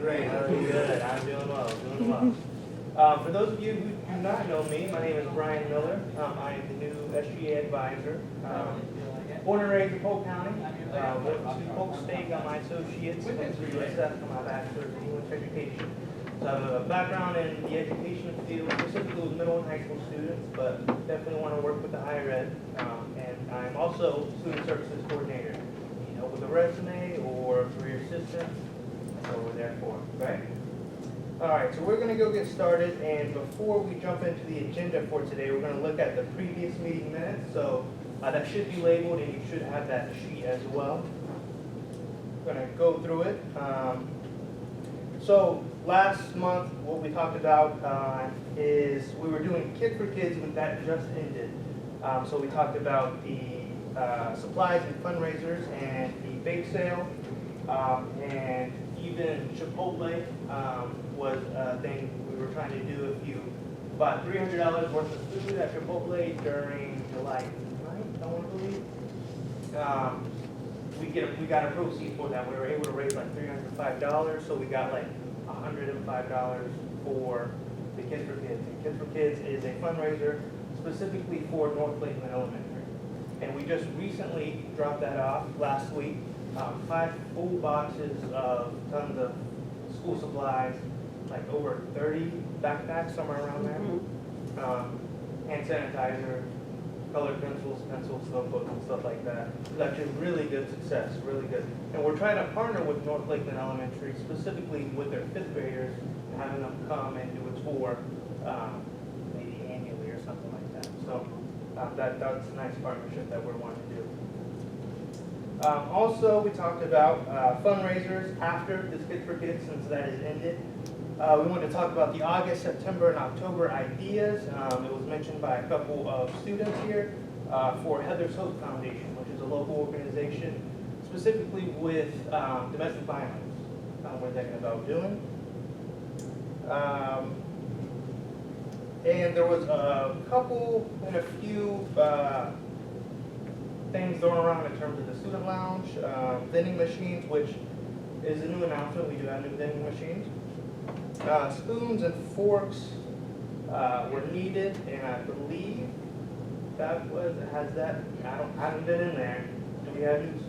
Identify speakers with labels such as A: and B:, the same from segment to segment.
A: great. How are you? Good. I'm doing well. Doing well. For those of you who do not know me, my name is Brian Miller. I am the new SGA advisor. Born and raised in Polk County. Went to Polk State, got my associates, went to USF for my bachelor's in English education. So I have a background in the education field, specifically with middle and high school students, but definitely want to work with the higher ed. And I'm also student services coordinator. You know, with a resume or career assistant, that's what we're there for, right? All right, so we're going to go get started, and before we jump into the agenda for today, we're going to look at the previous meeting minutes. So that should be labeled, and you should have that sheet as well. We're going to go through it. So last month, what we talked about is we were doing Kid for Kids, but that just ended. So we talked about the supplies and fundraisers and the bake sale, and even Chipotle was a thing we were trying to do. If you bought $300 worth of food at Chipotle during July 9th, I want to believe, we got a proceed for that. We were able to raise like $305, so we got like $105 for the Kids for Kids. And Kids for Kids is a fundraiser specifically for North Lakeland Elementary. And we just recently dropped that off last week. 5 full boxes of tons of school supplies, like over 30 backpacks, somewhere around there. Hand sanitizer, colored pencils, notebooks, and stuff like that. It's actually really good success, really good. And we're trying to partner with North Lakeland Elementary, specifically with their 5th graders, and having them come and do a tour, maybe annually or something like that. So that's a nice partnership that we're wanting to do. Also, we talked about fundraisers after this Kids for Kids, since that has ended. We wanted to talk about the August, September, and October ideas. It was mentioned by a couple of students here for Heather's Hope Foundation, which is a local organization specifically with domestic violence. We're thinking about doing. And there was a couple and a few things thrown around in terms of the student lounge, vending machines, which is a new announcement. We do have new vending machines. Spoons and forks were needed, and I believe that I haven't been in there. Do we have new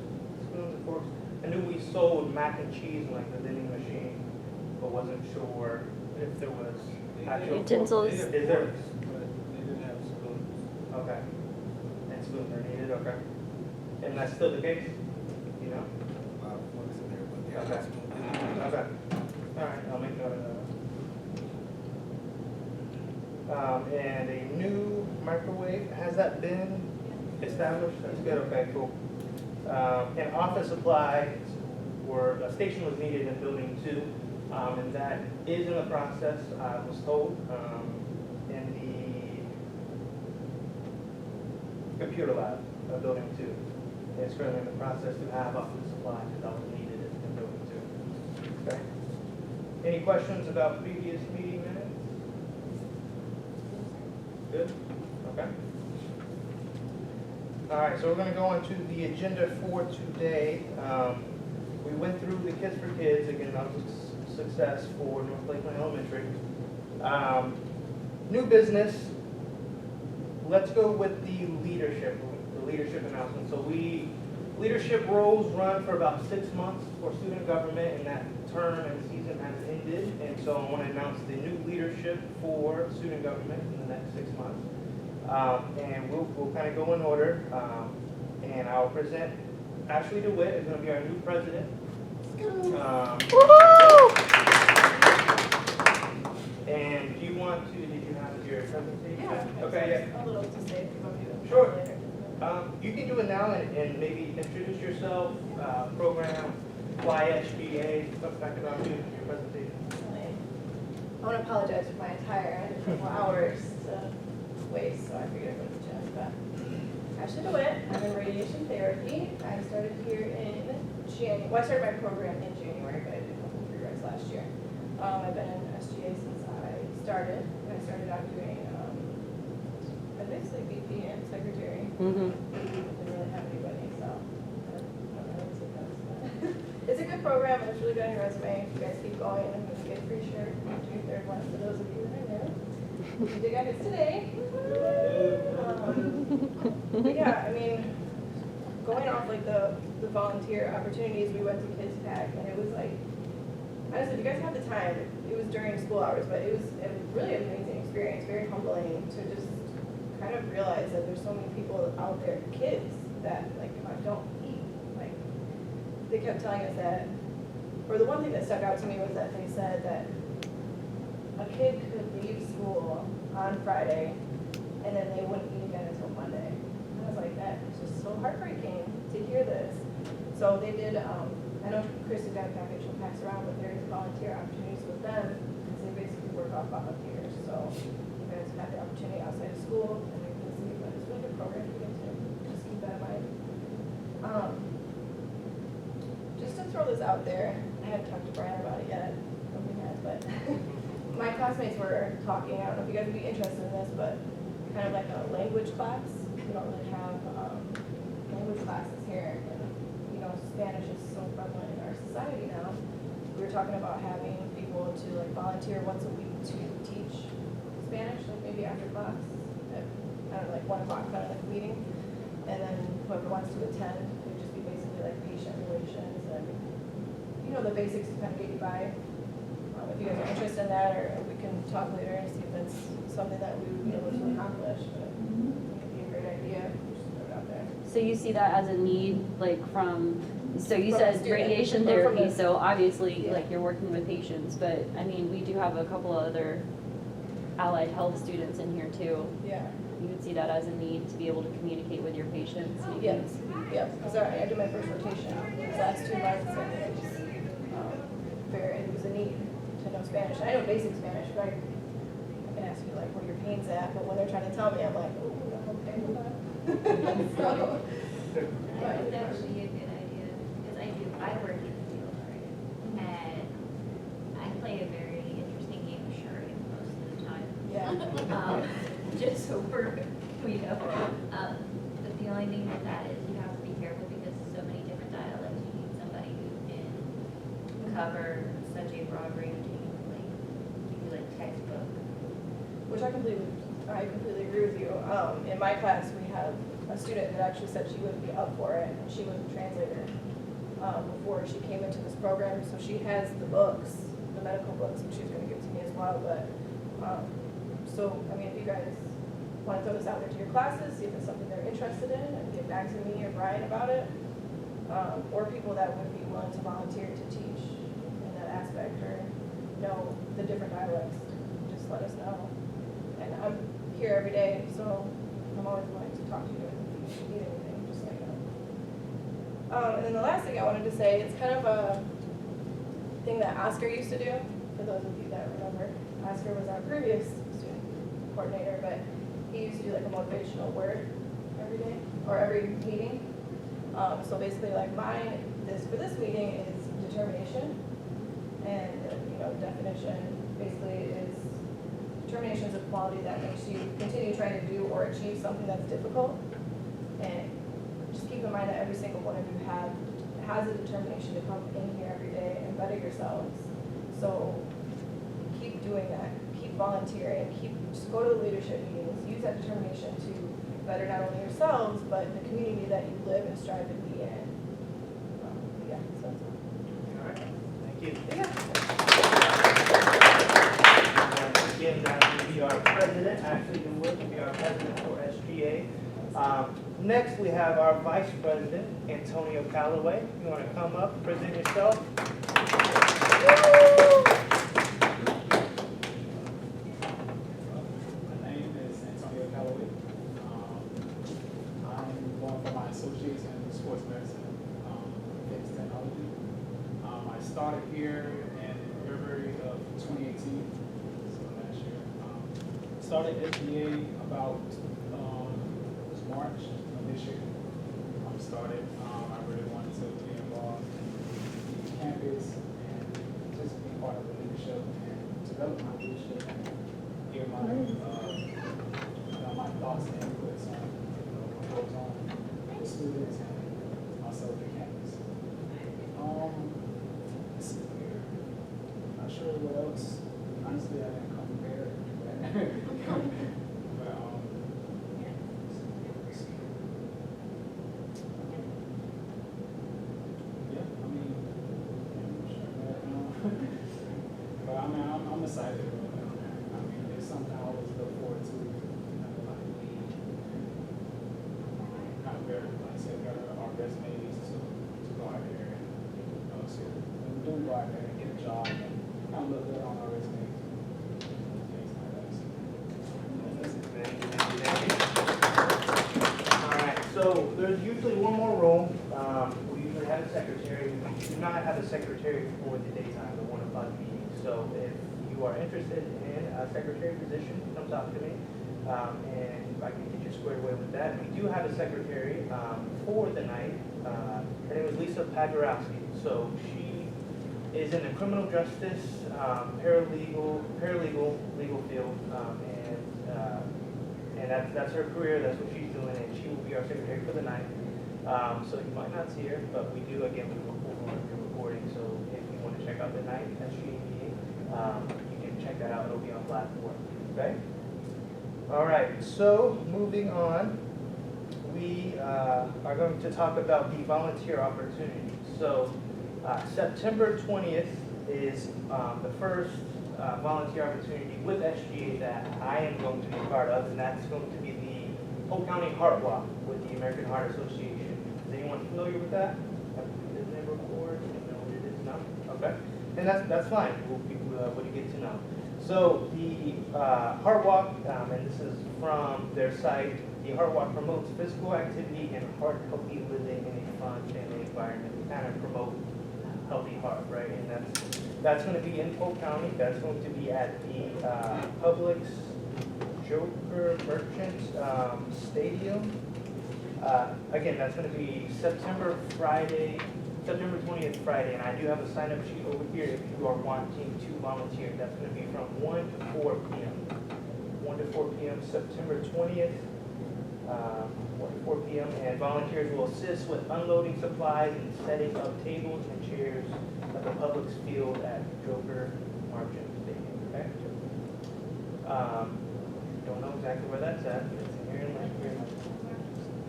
A: spoons and forks? I knew we sold mac and cheese in like the vending machine, but wasn't sure if there was actual
B: utensils.
A: Is there?
C: They didn't have spoons.
A: Okay. And spoons are needed, okay. And that's still the case? You know?
C: Forks in there, but they
A: Okay.
C: have spoons.
A: Okay. All right, I'll make note of that. And a new microwave, has that been established? That's good, okay, cool. And office supplies a station was needed in building 2, and that is in the process, I was told, in the computer lab of building 2. It's currently in the process to have office supplies that was needed in building 2. Okay. Any questions about previous meeting minutes? Good? Okay. All right, so we're going to go on to the agenda for today. We went through the Kids for Kids. Again, that was a success for North Lakeland Elementary. New business. Let's go with the leadership announcement. So leadership roles run for about 6 months for student government, and that term and season has ended. And so I want to announce the new leadership for student government in the next 6 months. And we'll kind of go in order. And I'll present Ashley DeWitt is going to be our new president. And do you want to, did you have your presentation?
D: Yeah.
A: Okay,
D: A little to say if you want me to.
A: Sure. You can do it now and maybe introduce yourself, program, why SGA, stuff like about you, your presentation.
D: I want to apologize for my attire. I had a couple hours to waste, so I figured I'd go to the gym. But Ashley DeWitt, I'm in radiation therapy. I started here in January. Well, I started my program in January, but I did a couple pre-regs last year. I've been in SGA since I started. And I started out doing, I basically VP and secretary.
B: Mm-hmm.
D: Didn't really have anybody, so I don't know what to say. It's a good program, and it's really good on your resume. If you guys keep going. I'm going to get a free shirt after your third one for those of you that I know. You did get it today. But yeah, I mean, going off like the volunteer opportunities, we went to Kids Pack, and it was like, honestly, if you guys have the time, it was during school hours, but it was a really amazing experience, very humbling to just kind of realize that there's so many people out there, kids, that like don't eat. Like, they kept telling us that, or the one thing that stuck out to me was that they said that a kid could leave school on Friday and then they wouldn't eat again until Monday. And I was like, that is just so heartbreaking to hear this. So they did, I know Chris has got a package she'll pass around, but there's volunteer opportunities with them because they basically work off volunteers. So you guys have the opportunity outside of school and they can see, but it's a really good program to get to. Just keep that in mind. Just to throw this out there, I haven't talked to Brian about it yet, nobody has, but my classmates were talking, I don't know if you guys would be interested in this, but kind of like a language class. We don't really have language classes here, and you know, Spanish is so prevalent in our society now. We were talking about having people to like volunteer once a week to teach Spanish, like maybe after class, at, I don't know, like 1 o'clock kind of like meeting, and then whoever wants to attend, it would just be basically like patient relations and you know the basics to kind of get you by. If you guys are interested in that, or we can talk later and see if that's something that we would be able to accomplish, but it would be a great idea. Just throw it out there.
B: So you see that as a need, like so you
D: From
B: said
D: the student,
B: radiation
D: or from
B: therapy,
D: the-
B: so obviously
D: Yeah.
B: like you're working with patients, but I mean, we do have a couple of other allied health students in here too.
D: Yeah.
B: You would see that as a need to be able to communicate with your patients. maybe.
D: Yes. Yep. Because I did my first rotation these last 2 months, and it was it was a need to know Spanish. I know basic Spanish, but I can ask you like where your pain's at, but when they're trying to tell me, I'm like, oh, I'm okay with that. So,
E: I think that would be a good idea, because I work in the field, right? And I play a very interesting game of charade most of the time.
D: yeah.
E: Just so we know. But the only thing with that is you have to be careful because so many different dialects. You need somebody who can cover such a broad range, like maybe like textbook.
D: Which I completely agree with you. In my class, we have a student that actually said she would be up for it, and she was a translator before she came into this program. So she has the books, the medical books, which she's going to give to me as well. But so, I mean, if you guys want to throw this out there to your classes, see if it's something they're interested in, and get back to me or Brian about it, or people that would be willing to volunteer to teach in that aspect or know the different dialects, just let us know. And I'm here every day, so I'm always willing to talk to you if you need anything, just let me know. And then the last thing I wanted to say, it's kind of a thing that Oscar used to do, for those of you that remember. Oscar was our previous student coordinator, but he used to do like a motivational word every day, or every meeting. So basically like mine, for this meeting is determination. And, you know, definition basically is determination is a quality that makes you continue trying to do or achieve something that's difficult. And just keep in mind that every single one of you has a determination to come in here every day and better yourselves. So keep doing that. Keep volunteering. Just go to the leadership meetings. Use that determination to better not only yourselves, but the community that you live and strive to be in. Yeah, so that's all.
A: All right, thank you.
D: Yeah.
A: Again, that will be our president, Ashley DeWood will be our president for SGA. Next, we have our vice president, Antonio Calloway. You want to come up, present yourself?
C: My name is Antonio Calloway. I'm going for my associates in sports medicine, fitness technology. I started here in February of 2018, so last year. Started SGA about it was March of this year. Started. I really wanted to be involved in the campus and just be part of the leadership and develop my leadership and hear my my thoughts and inputs on what goes on with students and also the campus. Let's see here. I mean, I'm excited about it. I mean, it's something I always look forward to. Like we kind of better, like I said, better our resumes to go out there and, so when we do go out there and get a job and kind of look good on our resumes. Things like that. So, that's it.
A: Thank you. All right, so there's usually one more room. We usually have a secretary. We do not have a secretary for the daytime, the 1 o'clock meeting. So if you are interested in a secretary position, come talk to me. And I can get you squared away with that. We do have a secretary for the night. Her name is Lisa Paderowski. So she is in the criminal justice, paralegal, legal field, and that's her career. That's what she's doing, and she will be our secretary for the night. So you might not see her, but we do again. We're recording. So if you want to check out the night SGA meeting, you can check that out. It'll be on platform. Okay. All right. So moving on, we are going to talk about the volunteer opportunities. So September 20th is the first volunteer opportunity with SGA that I am going to be part of, and that's going to be the Polk County Heart Walk with the American Heart Association. Is anyone familiar with that? Have you been there before? Do you know what it is? No? Okay. And that's fine. What you get to know. So the Heart Walk, and this is from their site, the Heart Walk promotes physical activity and heart-healthy living in a fun family environment. We kind of promote healthy heart, right? And that's going to be in Polk County. That's going to be at the Publix Joker Merchant Stadium. Again, that's going to be September 20th, Friday, and I do have a sign-up sheet over here if you are wanting to volunteer. That's going to be from 1 to 4 p.m. 1 to 4 p.m. September 20th, 1 to 4 p.m. And volunteers will assist with unloading supplies and setting up tables and chairs at the Publix field at Joker Marchant Stadium. Okay. Don't know exactly where that's at, but it's in here in Lakeland.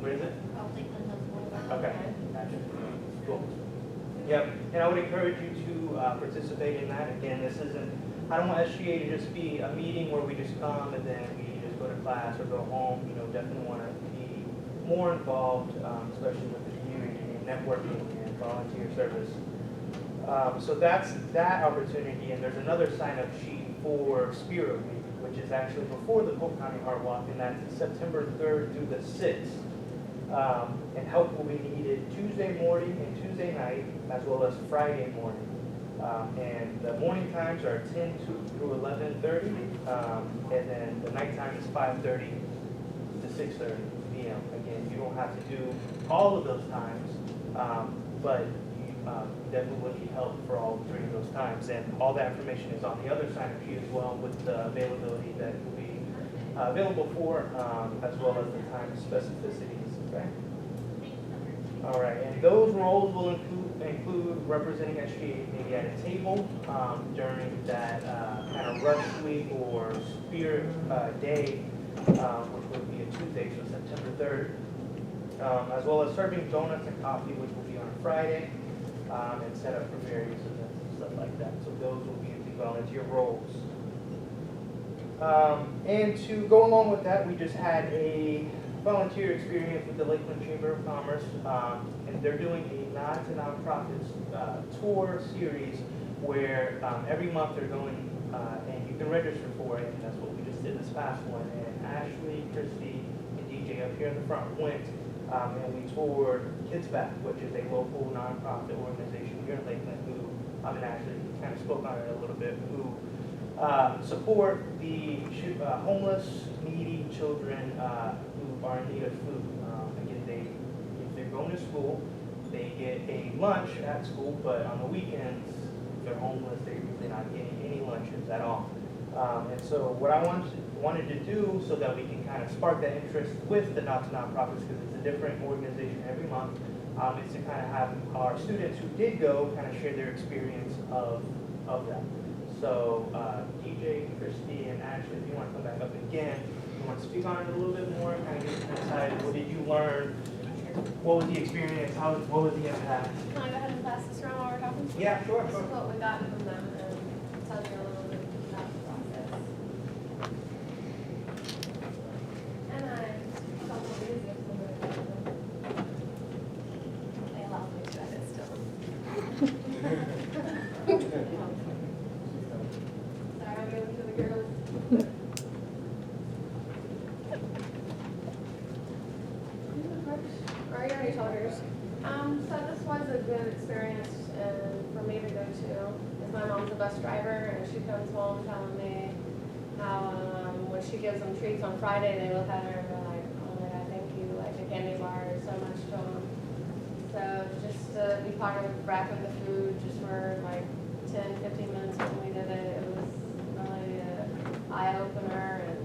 A: Where is it? Okay. Gotcha. Cool. Yep. And I would encourage you to participate in that. Again, this isn't. I don't want SGA to just be a meeting where we just come and then we just go to class or go home. You know, definitely want to be more involved, especially with the community and networking and volunteer service. So that's that opportunity, and there's another sign-up sheet for Spirit Week, which is actually before the Polk County Heart Walk, and that's September 3rd through the 6th. And help will be needed Tuesday morning and Tuesday night, as well as Friday morning. And the morning times are 10 through 11:30, and then the night time is 5:30 to 6:30 p.m. Again, you don't have to do all of those times, but you definitely will need help for all 3 of those times. And all that information is on the other sign-up sheet as well, with the availability that will be available for, as well as the time specificities. Okay. All right, and those roles will include representing SGA maybe at a table during that kind of rush week or Spirit Day, which will be a Tuesday, so September 3rd, as well as serving donuts and coffee, which will be on a Friday, and set up for various events and stuff like that. So those will be the volunteer roles. And to go along with that, we just had a volunteer experience with the Lakeland Chamber of Commerce, and they're doing a nonprofits tour series where every month they're going, and you can register for it, and that's what we just did this past one. And Ashley, Christy, and DJ up here in the front went, and we toured Kids Back, which is a local nonprofit organization here in Lakeland who, and Ashley kind of spoke on it a little bit, who support the homeless, needy children who are in need of food. Again, if they're going to school, they get a lunch at school, but on the weekends, if they're homeless, they're usually not getting any lunches at all. And so what I wanted to do, so that we can kind of spark that interest with the nonprofits, because it's a different organization every month, is to kind of have our students who did go kind of share their experience of that. So DJ, Christy, and Ashley, if you want to come back up again, you want to speak on it a little bit more, kind of get inside. What did you learn? What was the experience? What was the impact?
D: Can I go ahead and pass this around while we're talking?
A: Yeah, sure.
D: This is what we got from them, and tell you a little driver, and she comes home telling me how when she gives them treats on Friday, they look at her and go like, "Oh my God, thank you! Like a candy bar is so much to them." So just to be part of wrapping the food just for like 10, 15 minutes when we did it, it was really an eye opener. And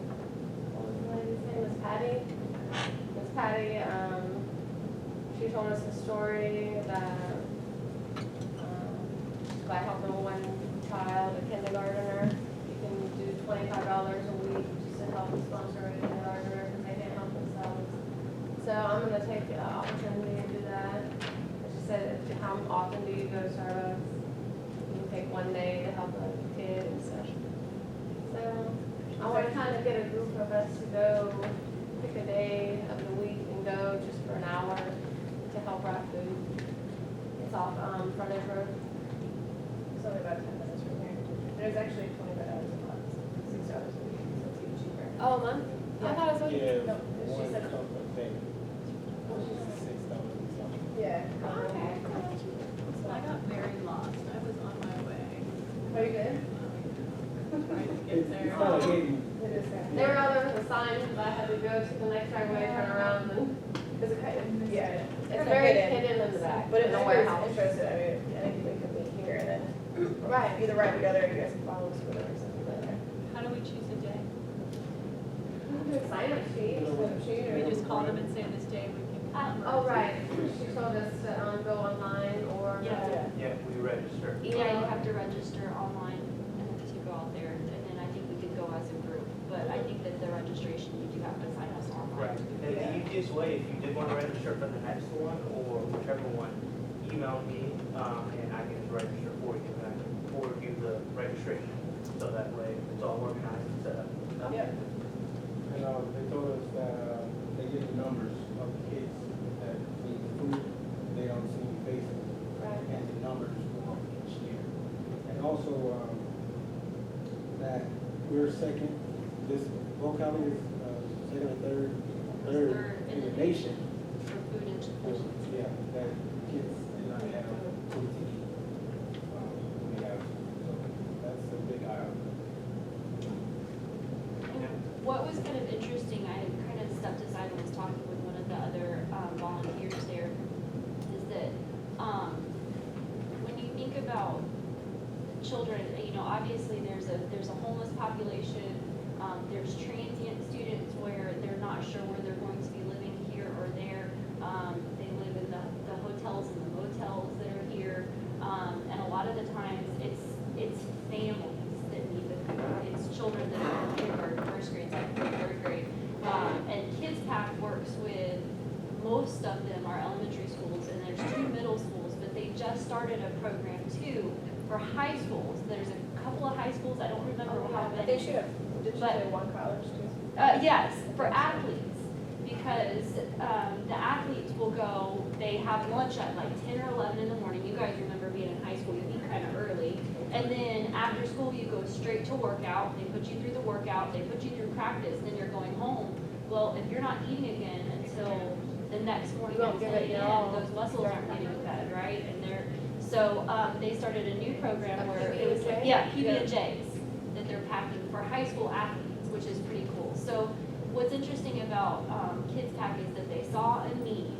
D: what was the lady's name? Miss Patty. Miss Patty. She told us a story that by helping one child, a kindergartner, you can do $25 a week just to help sponsor a kindergartner because they can't help themselves. So I'm going to take the opportunity to do that. She said, how often do you go to Starbucks? You can take one day to help a kid and stuff. So I want to kind of get a group of us to go pick a day of the week and go just for an hour to help wrap food. It's off Frontage Road. It's only about 10 minutes from here. There's actually $25 a month, $6 a week, so it's even cheaper. Oh, a month? I thought it was
F: Yeah,
D: no, she
F: one
D: said.
F: cup of thing, $6 or something.
D: Yeah.
G: Okay. I got very lost. I was on my way.
D: Are you good?
G: Trying to get
F: It's
G: there.
F: kind of hidden.
D: It is there. They were out there with a sign, but I had to go to the next driveway, turn around, and, because it kind of, yeah, it's very hidden in the back. But it's
H: No
D: nowhere
H: warehouse.
D: interested, I mean, I think we could meet here and then, right, either right together, or you guys can follow us, whatever, something like that.
G: How do we choose a day?
D: Sign up sheet,
G: Do we just call them and say this day we can come? or-
D: Oh, right, she told us to, go online or.
B: Yeah.
A: Yeah, we register.
B: Yeah, you have to register online and to go out there, and then I think we could go as a group. But I think that the registration, you do have to sign us online.
A: Right. And the easiest way, if you did want to register for the next one or whichever one, email me, and I can register for you, and I can forward you the registration. So that way, it's all organized and set up.
D: Yep.
F: And they told us that they get the numbers of the kids that need the food, they don't see any faces,
D: Right.
F: and the numbers go up each year. And also, that we're second, this locality is second or third in the nation.
B: For food insufficiency.
F: Yeah, that kids did not have food to eat. We have, so that's a big eye opener.
B: What was kind of interesting, I kind of stepped aside and was talking with one of the other volunteers there, is that when you think about children, obviously there's a homeless population, there's transient students where they're not sure where they're going to be living here or there. They live in the hotels and the motels that are here, and a lot of the times it's families that need the food. It's children that are in kindergarten, first grade, second grade, third grade. And Kids Pack works with, most of them are elementary schools, and there's 2 middle schools, but they just started a program too for high schools. There's a couple of high schools, I don't remember how many.
D: They should have, did you
B: But-
D: say one college too?
B: Yes, for athletes, because the athletes will go, they have lunch at like 10 or 11 in the morning. You guys remember being in high school, you'd eat kind of early. And then after school, you go straight to workout. They put you through the workout, they put you through practice, then you're going home. Well, if you're not eating again until the next morning
D: You
B: at
D: won't
B: 10
D: give it your all.
B: a.m., those muscles aren't getting fed, right? And so they started a new program
D: A
B: where it was,
D: PB&J?
B: yeah, PB&Js that they're packing for high school athletes, which is pretty cool. So what's interesting about Kids Pack is that they saw a need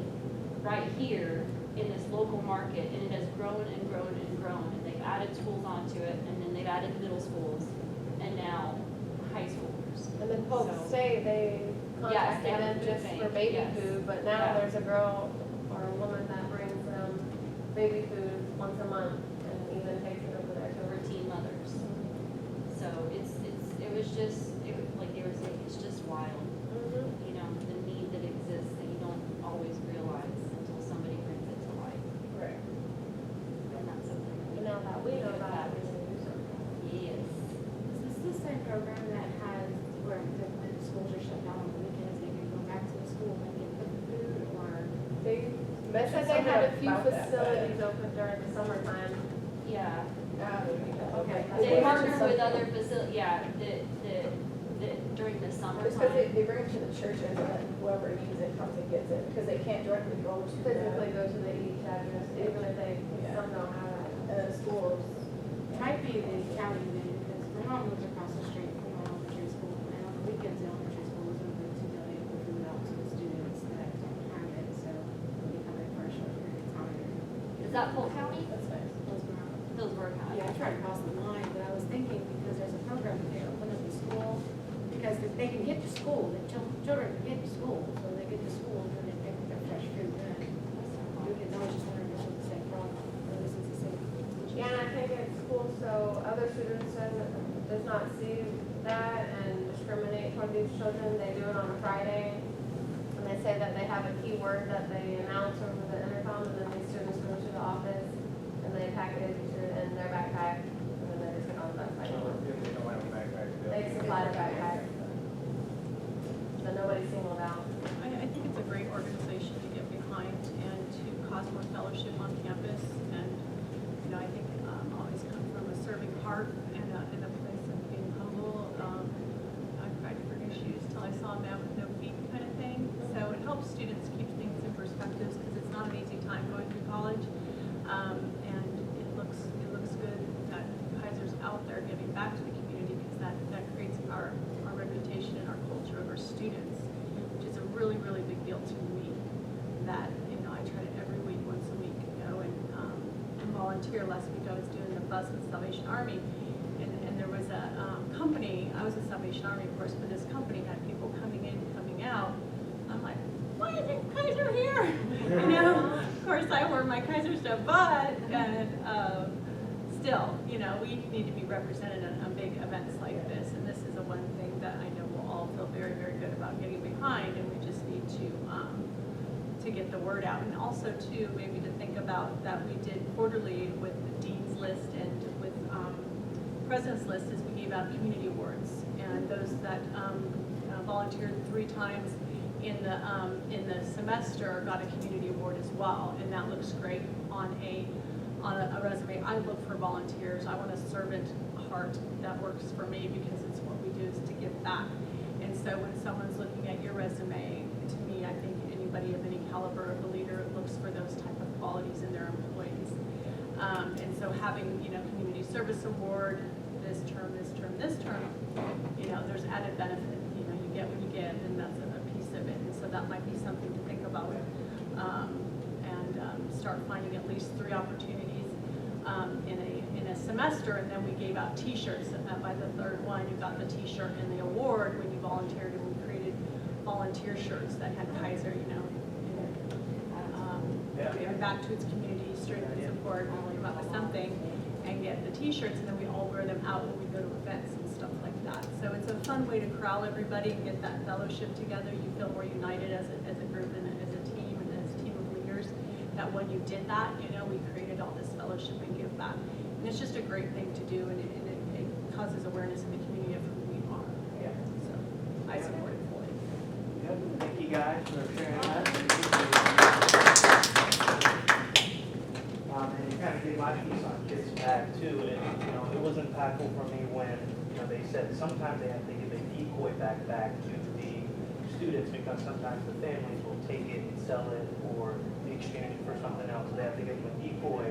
B: right here in this local market, and it has grown and grown and grown, and they've added schools onto it, and then they've added middle schools, and now high schoolers.
D: And then Polk
B: So-
D: State, they
B: Yes, they
D: contacted
B: have a
D: them
B: food
D: just
B: bank,
D: for baby
B: yes.
D: food, but now
B: Yeah.
D: there's a girl or a woman that brings them baby food once a month and even takes it over there to
B: For teen mothers. So it was just, like they were saying, it's just wild, the need that exists that you don't always realize until somebody brings it to light.
D: Right.
B: And that's something.
D: And now that we know about it, we can do something.
B: Yes.
H: Is this the same program that has, where when schools are shut down on the weekends, they can go back to the school and get the food, or?
D: They said they had a few facilities open during the summertime.
B: Yeah.
D: Okay.
B: They partner with other facilities, yeah, that during the
D: Just because
B: summertime.
D: they bring it to the churches and then whoever needs it comes and gets it, because they can't directly go to. Physically go to the each address, even if they, some don't have it. And then schools,
H: might be the county venue, because my mom lives across the street from my elementary school, and on the weekends, the elementary school is open to donate the food out to the students that don't have it, so they'll be coming for a short period of time.
B: Is that Polk County?
D: That's nice.
B: Hillsborough County?
H: Yeah, I tried to cross the line, but I was thinking, because there's a program that they open up the school, because if they can get to school, the children can get to school, so they get to school, and then they pick up their fresh food then. I was just wondering if this was the same problem, or this is the same.
D: Yeah, and I think at school, so other students does not see that and discriminate toward these children. They do it on a Friday, and they say that they have a keyword that they announce over the intercom, and then these students go to the office, and they pack it in their backpack, and then they just get on the bus.
F: If they don't have a backpack,
D: They supply the backpack, so nobody's singled out.
G: I think it's a great organization to get behind and to cause more fellowship on campus. And, you know, I think always come from a serving heart and a place of being humble. I cried for issues till I saw a man with no feet kind of thing. So it helps students keep things in perspectives because it's not an easy time going through college. And it looks good that Keiser's out there giving back to the community because that creates our reputation and our culture of our students, which is a really, really big deal to me. That, you know, I try to every week, once a week, go and volunteer. Last week I was doing the bus with Salvation Army, and there was a company. I was a Salvation Army, of course, but this company had people coming in, coming out. I'm like, why isn't Keiser here? You know, of course I wore my Keiser stuff, but still, you know, we need to be represented on big events like this, and this is the one thing that I know we'll all feel very, very good about getting behind, and we just need to get the word out, and also too maybe to think about that we did quarterly with the dean's list and with president's list is we gave out community awards, and those that volunteered 3 times in the semester got a community award as well, and that looks great on a resume. I look for volunteers. I want a servant heart that works for me because it's what we do is to give back. And so when someone's looking at your resume, to me, I think anybody of any caliber of a leader looks for those type of qualities in their employees. And so having, you know, community service award this term, you know, there's added benefit. You know, you get what you get, and that's a piece of it. And so that might be something to think about. Start finding at least 3 opportunities in a semester, and then we gave out T-shirts. By the 3rd one, you got the T-shirt and the award when you volunteered, and we created volunteer shirts that had Keiser, you know, giving back to its community, strength and support, and we come up with something, and get the T-shirts, and then we all wear them out when we go to events and stuff like that. So it's a fun way to corral everybody and get that fellowship together. You feel more united as a group and as a team and as a team of leaders. That when you did that, you know, we created all this fellowship and give back. And it's just a great thing to do, and it causes awareness in the community of who we are.
A: Yeah.
G: So I support it fully.
A: Yep. Thank you guys for sharing that. And you kind of get my piece on kids back too, and you know, it was impactful for me when, you know, they said sometimes they have to give a decoy backpack to the students because sometimes the families will take it and sell it or exchange it for something else. They have to give them a decoy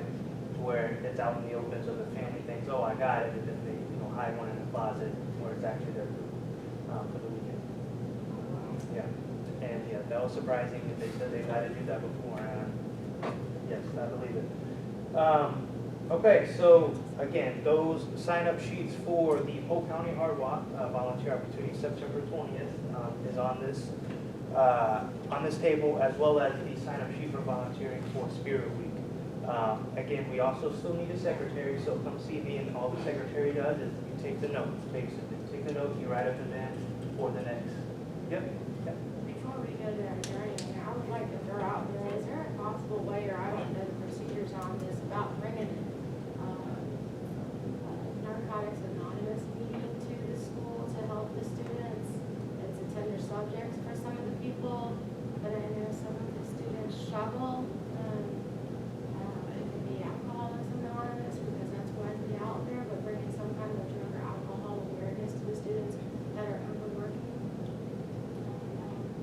A: where it's out in the open so the family thinks, oh, I got it, and then they, you know, hide one in the closet where it's actually their food for the weekend. Yeah, and yeah, that was surprising that they said they've had to do that before, and yes, I believe it. Okay, so again, those sign-up sheets for the Polk County Hard Walk Volunteer Opportunity September 20th is on this table, as well as the sign-up sheet for volunteering for Spirit Week. Again, we also still need a secretary, so come see me, and all the secretary does is you take the notes, basically. Take the notes, you write up the demand for the next. Yep.
H: Before we go to that journey, I would like to throw out there, is there a possible way, or I don't know the procedures on this, about bringing Narcotics Anonymous meeting to the school to help the students? It's a tender subject for some of the people, but I know some of the students struggle. It could be Alcoholism Anonymous, because that's widely out there, but bringing some kind of drug or alcohol awareness to the students that are overworking.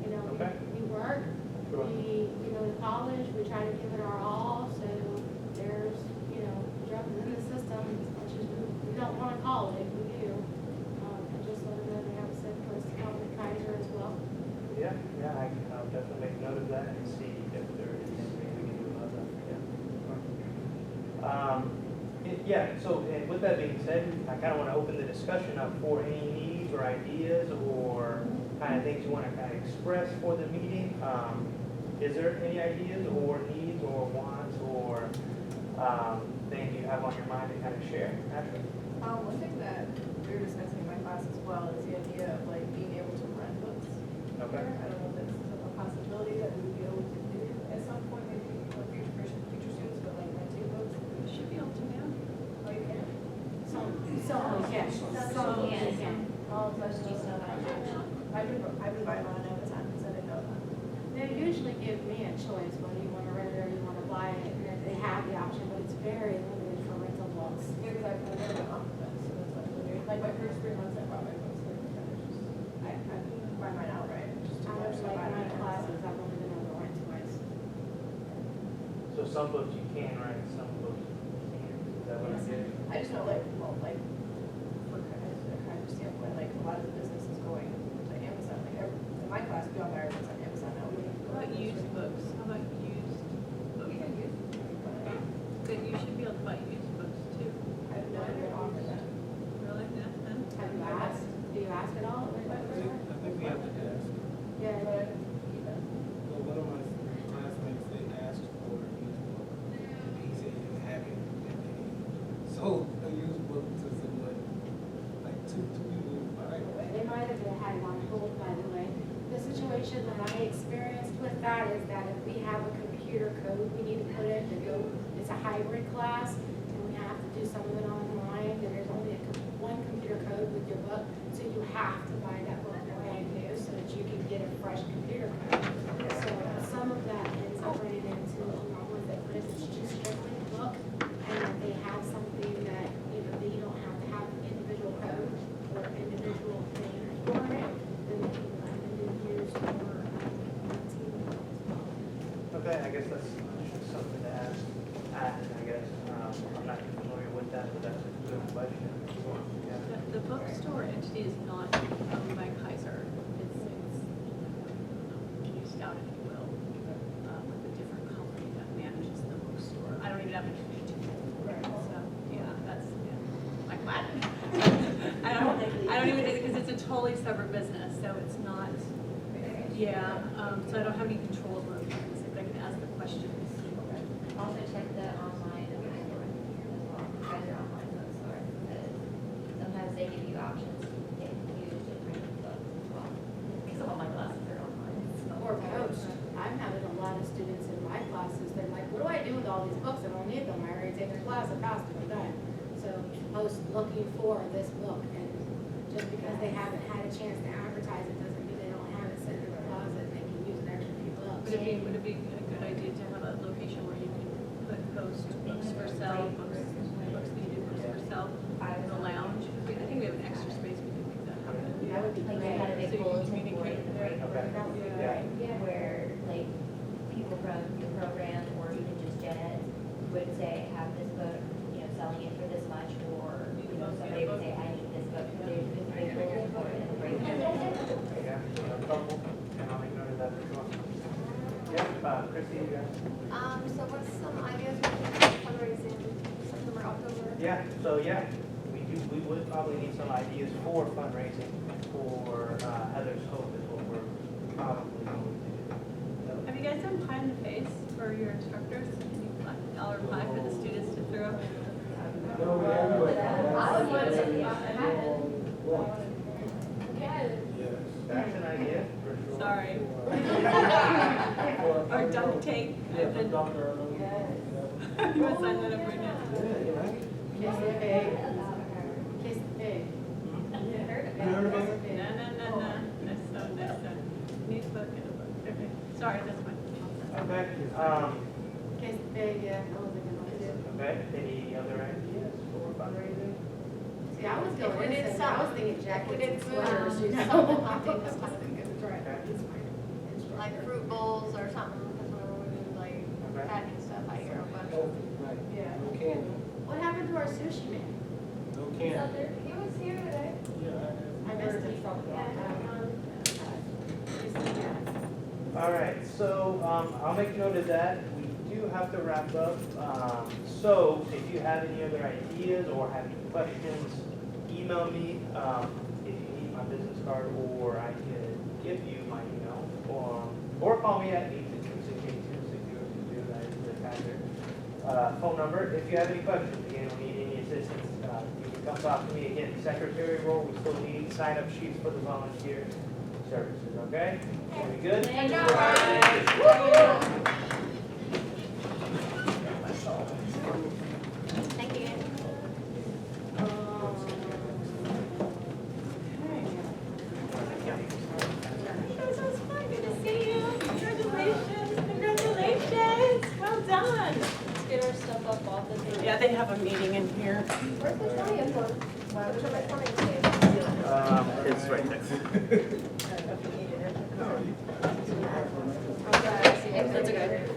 H: You know,
A: Okay.
H: we work,
A: Sure.
H: we go to college, we try to give it our all, so there's, you know,
A: Yeah, so, and with that being said, I kind of want to open the discussion up for any needs or ideas or kind of things you want to kind of express for the meeting. Is there any ideas or needs or wants or things you have on your mind to kind of share? Ashley?
D: One thing that we were discussing in my class as well is the idea of like being able to rent books.
A: Okay.
D: I don't know if that's a possibility that we would be able to do at some point, maybe for future students, but like renting books.
G: You should be able to now.
D: Oh, you can?
H: Yes.
D: Oh, so I still I've been buying mine on Amazon because I didn't know that.
H: They usually give me a choice whether you want to rent it or you want to buy it, and if they have the option, but it's very limited for rental books.
D: Yeah, because I've never been off of that, so that's like weird. Like my first 3 months I bought my books, like kind of just, I buy mine outright. Just
H: I was like my classes, I've only been able to rent twice.
A: So some books you can write, some books you can't. Is that what I'm getting?
D: I just know like, well, like, for kind of standpoint, like a lot of the business is going to Amazon. Like in my class, we all buy our books on Amazon now. We don't
G: How about used books? How about used books?
D: We can use.
G: But you should be able to buy used books too.
D: I've never been offered that.
G: Really? Yeah,
H: Have you asked? Do you ask at all?
F: I think we have to ask.
H: Yeah,
D: But I can keep it.
F: Well, one of my classmates, they asked for a used book. He said he didn't have it. And then he sold a used book to someone, like two people who buy it.
H: they might have had it on hold, by the way. The situation that I experienced with that is that if we have a computer code, we need to put it to go, it's a hybrid class, and we have to do some of it online, and there's only one computer code with your book, so you have to buy that book brand new so that you can get a fresh computer code. So some of that ends up running into a lot of that, but it's just strictly a book, and if they have something that, that you don't have to have an individual code or individual thing for it, then they can use for
A: Okay, I guess that's something to ask, I guess. I'm not familiar with that, but that's a good question. Yeah.
G: The bookstore entity is not owned by Keiser. It's used out, if you will, with a different company that manages the bookstore. I don't even have a information. So, yeah, that's, yeah. Like what? I don't even, because it's a totally separate business, so it's not, yeah, so I don't have any control over it, but I can ask the questions.
E: Also check the online bookstore as well, Keiser online bookstore, because sometimes they give you options to get used and print books as well. Because all my classes are online. so-
H: Or post. I'm having a lot of students in my classes, they're like, what do I do with all these books? I don't need them. I already taken a class, I passed it, I'm done. So post looking for this book, and just because they haven't had a chance to advertise it doesn't mean they don't have it sitting in their closet, they can use an extra few bucks.
G: Would it be a good idea to have a location where you can put post books for sale, books that you do books for sale in the lounge? I think we have an extra space we can make that happen.
H: That would be
E: Like they
H: great.
E: had a big
G: So you
E: bulletin
G: communicate
E: board in the
G: there.
E: break room.
H: That would be
A: Yeah.
H: great.
E: Where like people from the program or even just gen ed would say, have this book, selling it for this much, or, somebody would say, I need this book. There's this big bulletin board in the break room.
A: Yeah, a couple, and I'll make note of that for sure. Yeah, Chrissy, you got?
I: So what's some ideas for fundraising September, October?
A: Yeah, so yeah, we would probably need some ideas for fundraising for Heather's Hope is what we're probably going to do. So,
G: Have you guys done pie in the face for your instructors? Can you $1 pie for the students to throw?
F: No, we have, but.
I: I would want to,
F: Yes.
A: That's an idea, for sure.
G: Sorry. Or duct tape.
F: Yeah,
G: And then-
F: Dr. Arnold.
G: You want to sign that up right now?
H: Kiss the pig. Kiss the pig.
F: You heard about it?
G: No. That's so. Neat book and a book. Okay. Sorry, that's fine.
A: Okay,
H: Kiss the pig, yeah, that was a good one.
A: okay, any other ideas for fundraising?
H: See, I was going
I: If we did
H: innocent. I was
I: some-
H: thinking
I: if we
H: jackets
I: did
H: and sweaters,
I: some-
H: you know? I think this was good. Right. It's fine.
I: like fruit bowls or something, because whenever we do like
A: Okay.
I: packing stuff, I hear a bunch.
F: Oh, right.
H: Yeah.
F: No candy.
H: What happened to our sushi man?
F: No candy.
I: He was here today.
F: Yeah,
H: I missed it.
A: All right, so I'll make note of that. We do have to wrap up. So if you have any other ideas or have any questions, email me. If you need my business card, or I can give you my email, or call me at 862-682-6022. That is the Keiser phone number. If you have any questions, again, or need any assistance, you can come talk to me. Again, the secretary role, we still need sign-up sheets for the volunteer services, okay? Are we good?
B: Thank you.
H: Thank you.
G: That's fun, good to see you. Congratulations, congratulations, well done.
B: Let's get our stuff up off the table.
G: Yeah, they have a meeting in here.
D: Where's the giant one? Which are my phone stand?
A: It's right there.
B: That's okay.